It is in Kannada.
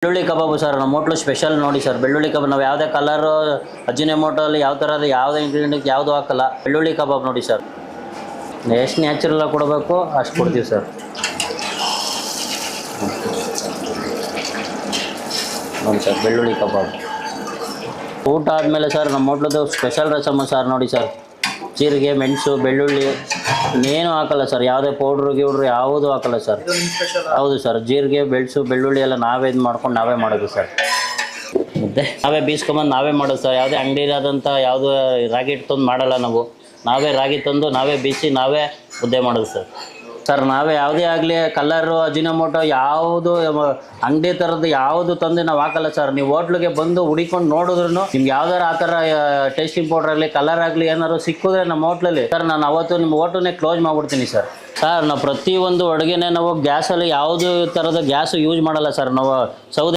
ಬೆಳ್ಳುಳ್ಳಿ ಕಬಾಬು ಸರ್ ನಮ್ಮ ಹೋಟ್ಲು ಸ್ಪೆಷಲ್ ನೋಡಿ ಸರ್. ಬೆಳ್ಳುಳ್ಳಿ ಕಬಾಬ್ ನಾವು ಯಾವುದೇ ಕಲರು ಅಜಿನೋಮೋಟೋಲ್ಲಿ ಯಾವ ಥರದ ಯಾವುದೇ ಇಂಗ್ರೀಡಿಯೆಂಟ್ ಯಾವುದು ಹಾಕಲ್ಲ. ಬೆಳ್ಳುಳ್ಳಿ ಕಬಾಬ್ ನೋಡಿ ಸರ್, ಎಷ್ಟು ನ್ಯಾಚುರಲ್ ಆಗಿ ಕೊಡಬೇಕು ಅಷ್ಟು ಕೊಡ್ತೀವಿ ಸರ್. ನೋಡಿ ಸರ್ ಬೆಳ್ಳುಳ್ಳಿ ಕಬಾಬ್. ಊಟ ಆದಮೇಲೆ ಸರ್ ನಮ್ಮ ಹೋಟ್ಲದ್ದು ಸ್ಪೆಷಲ್ ರಸಮ್ ಸರ್ ನೋಡಿ ಸರ್. ಜೀರಿಗೆ, ಮೆಣಸು, ಬೆಳ್ಳುಳ್ಳಿ ಇನ್ನೇನು ಹಾಕಲ್ಲ ಸರ್. ಯಾವುದೇ ಪೌಡ್ರು ಗಿವ್ಡ್ರು ಯಾವುದೂ ಹಾಕಲ್ಲ ಸರ್. ಹೌದು ಸರ್, ಜೀರಿಗೆ, ಮೆಣಸು, ಬೆಳ್ಳುಳ್ಳಿ ಎಲ್ಲ ನಾವೇ ಇದು ಮಾಡ್ಕೊಂಡು ನಾವೇ ಮಾಡೋದು ಸರ್. ಮುದ್ದೆ ನಾವೇ ಬೀಸ್ಕೊಂಬಂದು ನಾವೇ ಮಾಡೋದು ಸರ್. ಯಾವುದೇ ಅಂಗಡಿಲಾದಂಥ ಯಾವುದು ರಾಗಿ ಹಿಟ್ಟು ತಂದು ಮಾಡಲ್ಲ ನಾವು. ನಾವೇ ರಾಗಿ ತಂದು ನಾವೇ ಬೀಸಿ ನಾವೇ ಮುದ್ದೆ ಮಾಡೋದು ಸರ್. ಸರ್ ನಾವೇ ಯಾವುದೇ ಆಗಲಿ ಕಲರು ಅಜಿನೋಮೋಟೋ ಯಾವುದು ಅಂಗಡಿ ಥರದ್ದು ಯಾವುದು ತಂದು ನಾವು ಹಾಕಲ್ಲ ಸರ್. ನೀವು ಹೋಟ್ಲಿಗೆ ಬಂದು ಹುಡಿಕೊಂಡು ನೋಡಿದ್ರು ನಿಮ್ಗೆ ಯಾವ್ದಾರು ಆ ಥರ ಟೇಸ್ಟಿಂಗ್ ಪೌಡ್ರ್ ಆಗಲಿ ಕಲರ್ ಆಗಲಿ ಏನಾದ್ರು ಸಿಕ್ಕಿದ್ರೆ ನಮ್ಮ ಹೋಟ್ಲಲ್ಲಿ ಸರ್ ನಾನು ಅವತ್ತು ನಿಮ್ಮ ಹೋಟ್ಲನ್ನೇ ಕ್ಲೋಸ್ ಮಾಡಿಬಿಡ್ತೀನಿ ಸರ್. ಸರ್ ನಾವು ಪ್ರತಿಯೊಂದು ಅಡುಗೆನೇ ನಾವು ಗ್ಯಾಸಲ್ಲಿ ಯಾವುದೇ ಥರದ ಗ್ಯಾಸು ಯೂಸ್ ಮಾಡಲ್ಲ ಸರ್. ನಾವು ಸೌದೆ